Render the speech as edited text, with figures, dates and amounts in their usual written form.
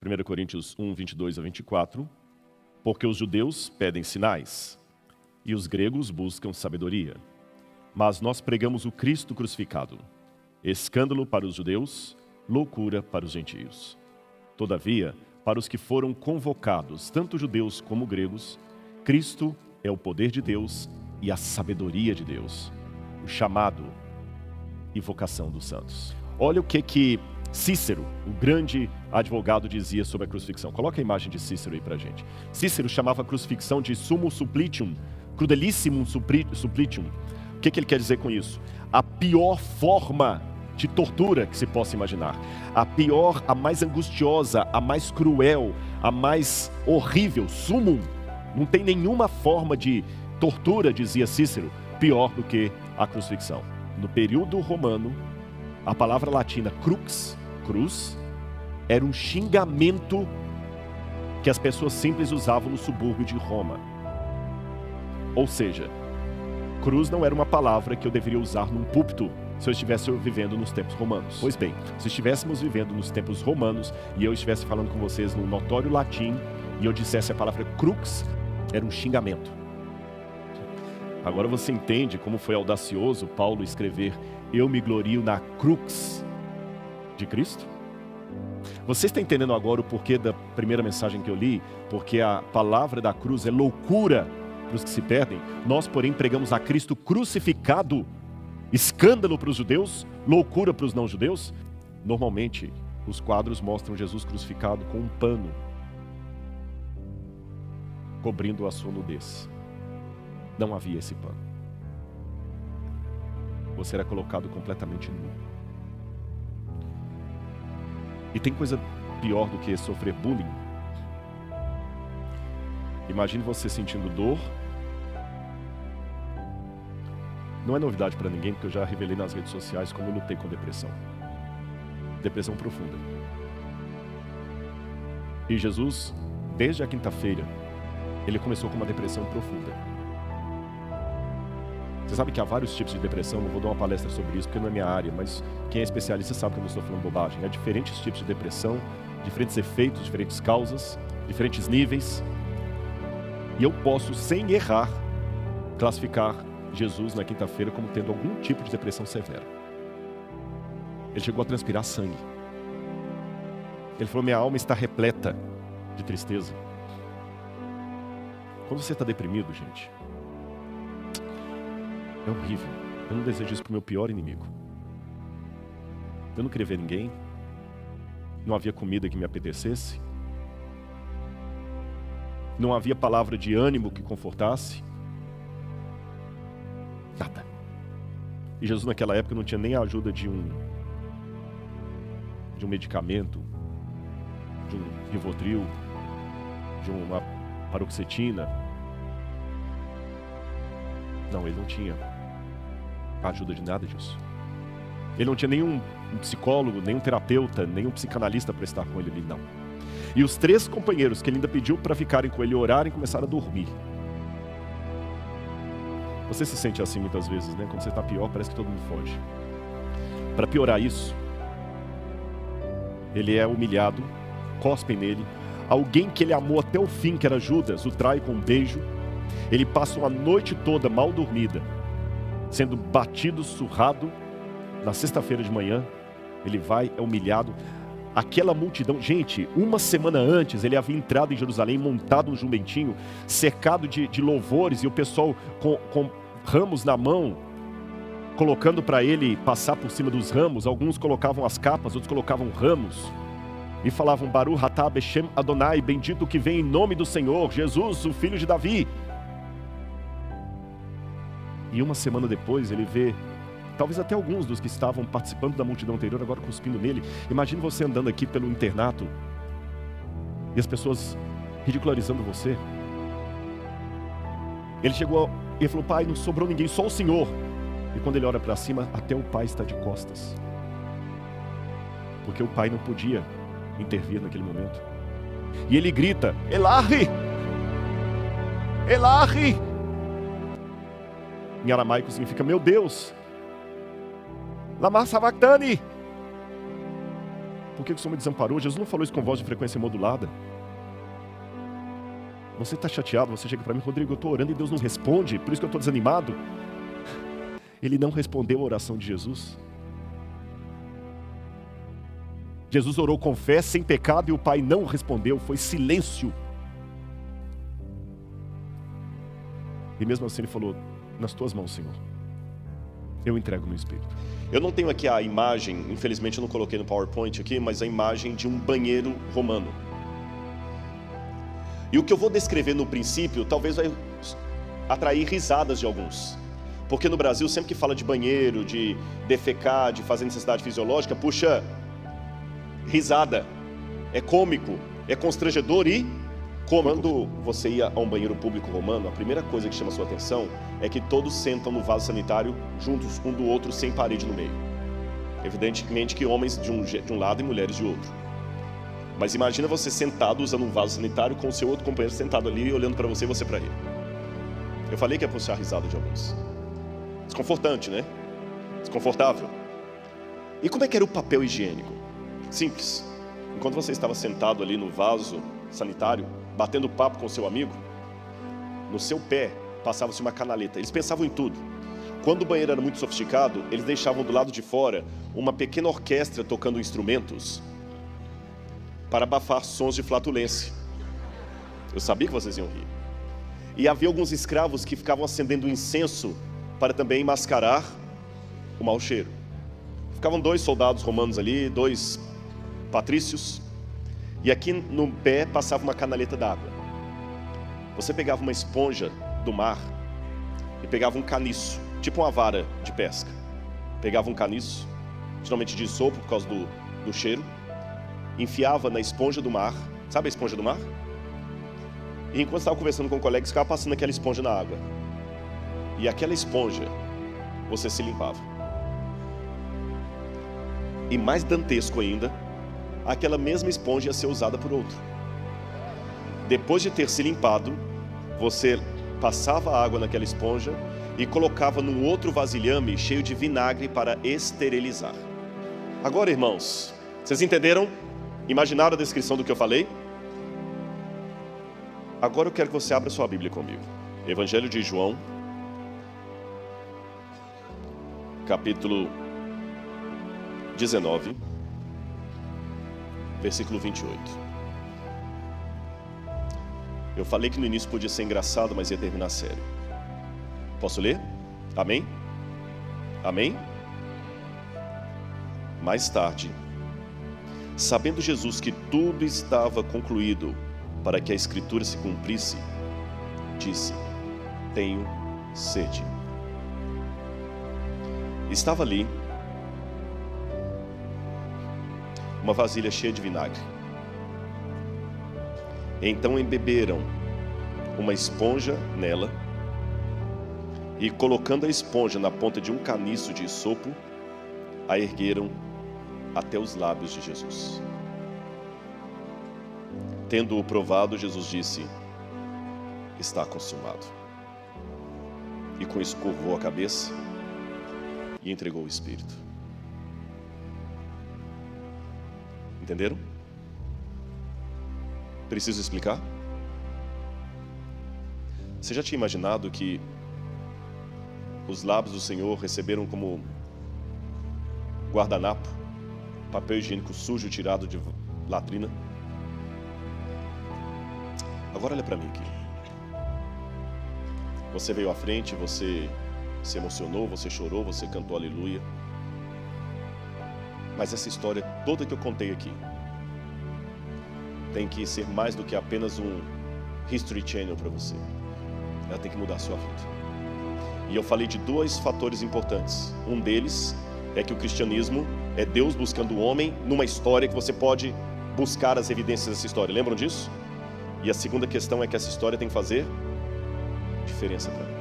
1 Coríntios 1, 22 a 24. Porque os judeus pedem sinais e os gregos buscam sabedoria. Mas nós pregamos o Cristo crucificado, escândalo para os judeus, loucura para os gentios. Todavia, para os que foram convocados, tanto judeus como gregos, Cristo é o poder de Deus e a sabedoria de Deus, o chamado e vocação dos santos. Olha o que Cícero, o grande advogado, dizia sobre a crucifixão. Coloca a imagem de Cícero aí pra gente. Cícero chamava a crucifixão de summum supplicium, crudelissimum supplicium. O que ele quer dizer com isso? A pior forma de tortura que se possa imaginar. A pior, a mais angustiosa, a mais cruel, a mais horrível, summum. Não tem nenhuma forma de tortura, dizia Cícero, pior do que a crucifixão. No período romano, a palavra latina crux, cruz, era um xingamento que as pessoas simples usavam no subúrbio de Roma. Ou seja, cruz não era uma palavra que eu deveria usar num púlpito se eu estivesse vivendo nos tempos romanos. Pois bem, se estivéssemos vivendo nos tempos romanos e eu estivesse falando com vocês no notório latim e eu dissesse a palavra crux, era um xingamento. Agora você entende como foi audacioso Paulo escrever: eu me glorio na crux de Cristo? Você está entendendo agora o porquê da primeira mensagem que eu li? Porque a palavra da cruz é loucura para os que se perdem. Nós, porém, pregamos a Cristo crucificado, escândalo para os judeus, loucura para os não-judeus. Normalmente, os quadros mostram Jesus crucificado com um pano cobrindo a sua nudez. Não havia esse pano. Você era colocado completamente nu. E tem coisa pior do que sofrer bullying. Imagine você sentindo dor. Não é novidade para ninguém, porque eu já revelei nas redes sociais como eu lutei com depressão. Depressão profunda. E Jesus, desde a quinta-feira, ele começou com uma depressão profunda. Você sabe que há vários tipos de depressão, não vou dar uma palestra sobre isso porque não é minha área, mas quem é especialista sabe que eu não estou falando bobagem. Há diferentes tipos de depressão, diferentes efeitos, diferentes causas, diferentes níveis. E eu posso, sem errar, classificar Jesus na quinta-feira como tendo algum tipo de depressão severa. Ele chegou a transpirar sangue. Ele falou: minha alma está repleta de tristeza. Quando você está deprimido, gente, é horrível. Eu não desejo isso para o meu pior inimigo. Eu não queria ver ninguém. Não havia comida que me apetecesse. Não havia palavra de ânimo que confortasse. Nada. E Jesus naquela época não tinha nem a ajuda de um medicamento, de um Rivotril, de uma paroxetina. Não, ele não tinha a ajuda de nada disso. Ele não tinha nenhum psicólogo, nenhum terapeuta, nenhum psicanalista para estar com ele ali, não. E os 3 companheiros que ele ainda pediu para ficarem com ele, orarem, começaram a dormir. Você se sente assim muitas vezes, né? Quando você está pior, parece que todo mundo foge. Para piorar isso, ele é humilhado, cospem nele. Alguém que ele amou até o fim, que era Judas, o trai com um beijo. Ele passa uma noite toda mal dormida, sendo batido, surrado. Na sexta-feira de manhã, ele vai, é humilhado. Aquela multidão, gente, uma semana antes, ele havia entrado em Jerusalém, montado um jumentinho, cercado de louvores, e o pessoal com ramos na mão, colocando para ele passar por cima dos ramos. Alguns colocavam as capas, outros colocavam ramos, e falavam: Baruch atah Beshem Adonai, bendito que vem em nome do Senhor, Jesus, o filho de Davi. E uma semana depois ele vê, talvez até alguns dos que estavam participando da multidão anterior agora cuspindo nele. Imagine você andando aqui pelo internato e as pessoas ridicularizando você. Ele chegou e falou: pai, não sobrou ninguém, só o Senhor. E quando ele olha para cima, até o pai está de costas, porque o pai não podia intervir naquele momento. E ele grita: Elahi! Elahi! Em aramaico significa: meu Deus! Lama sabachthani! Por que o Senhor me desamparou? Jesus não falou isso com voz de frequência modulada. Você está chateado, você chega para mim, Rodrigo, eu estou orando e Deus não responde, por isso que eu estou desanimado. Ele não respondeu a oração de Jesus. Jesus orou com fé, sem pecado, e o Pai não respondeu, foi silêncio. E mesmo assim ele falou, nas tuas mãos, Senhor, eu entrego o meu espírito. Eu não tenho aqui a imagem, infelizmente eu não coloquei no PowerPoint aqui, mas a imagem de um banheiro romano. E o que eu vou descrever no princípio, talvez vai atrair risadas de alguns. Porque no Brasil, sempre que fala de banheiro, de defecar, de fazer necessidade fisiológica, puxa, risada. É cômico, é constrangedor e cômico. Quando você ia a um banheiro público romano, a primeira coisa que chama a sua atenção é que todos sentam no vaso sanitário juntos um do outro, sem parede no meio. Evidentemente que homens de um lado e mulheres de outro. Mas imagina você sentado usando um vaso sanitário com o seu outro companheiro sentado ali, olhando para você e você para ele. Eu falei que ia puxar a risada de alguns. Desconfortante, né? Desconfortável. E como é que era o papel higiênico? Simples. Enquanto você estava sentado ali no vaso sanitário, batendo papo com o seu amigo, no seu pé passava-se uma canaleta. Eles pensavam em tudo. Quando o banheiro era muito sofisticado, eles deixavam do lado de fora uma pequena orquestra tocando instrumentos para abafar sons de flatulência. Eu sabia que vocês iam rir. E havia alguns escravos que ficavam acendendo incenso para também mascarar o mau cheiro. Ficavam 2 soldados romanos ali, 2 patrícios, e aqui no pé passava uma canaleta d'água. Você pegava uma esponja do mar e pegava um caniço, tipo uma vara de pesca. Pegava um caniço, geralmente de isopo por causa do cheiro, enfiava na esponja do mar. Sabe a esponja do mar? E enquanto estava conversando com o colega, ficava passando aquela esponja na água. E aquela esponja, você se limpava. E mais dantesco ainda, aquela mesma esponja ia ser usada por outro. Depois de ter se limpado, você passava água naquela esponja e colocava num outro vasilhame cheio de vinagre para esterilizar. Agora, irmãos, vocês entenderam? Imaginaram a descrição do que eu falei? Agora eu quero que você abra sua Bíblia comigo. Evangelho de João, capítulo 19, versículo 28. Eu falei que no início podia ser engraçado, mas ia terminar sério. Posso ler? Amém? Amém? Mais tarde, sabendo Jesus que tudo estava concluído para que a Escritura se cumprisse, disse: tenho sede. Estava ali uma vasilha cheia de vinagre. Então embeberam uma esponja nela e, colocando a esponja na ponta de um caniço de isopo, a ergueram até os lábios de Jesus. Tendo-o provado, Jesus disse: está consumado. E com isso curvou a cabeça e entregou o Espírito. Entenderam? Preciso explicar? Você já tinha imaginado que os lábios do Senhor receberam como guardanapo papel higiênico sujo tirado de latrina? Agora olha para mim aqui. Você veio à frente, você se emocionou, você chorou, você cantou aleluia. Mas essa história toda que eu contei aqui tem que ser mais do que apenas um History Channel para você. Ela tem que mudar a sua vida. E eu falei de 2 fatores importantes. Um deles é que o cristianismo é Deus buscando o homem numa história que você pode buscar as evidências dessa história. Lembram disso? E a segunda questão é que essa história tem que fazer diferença para mim.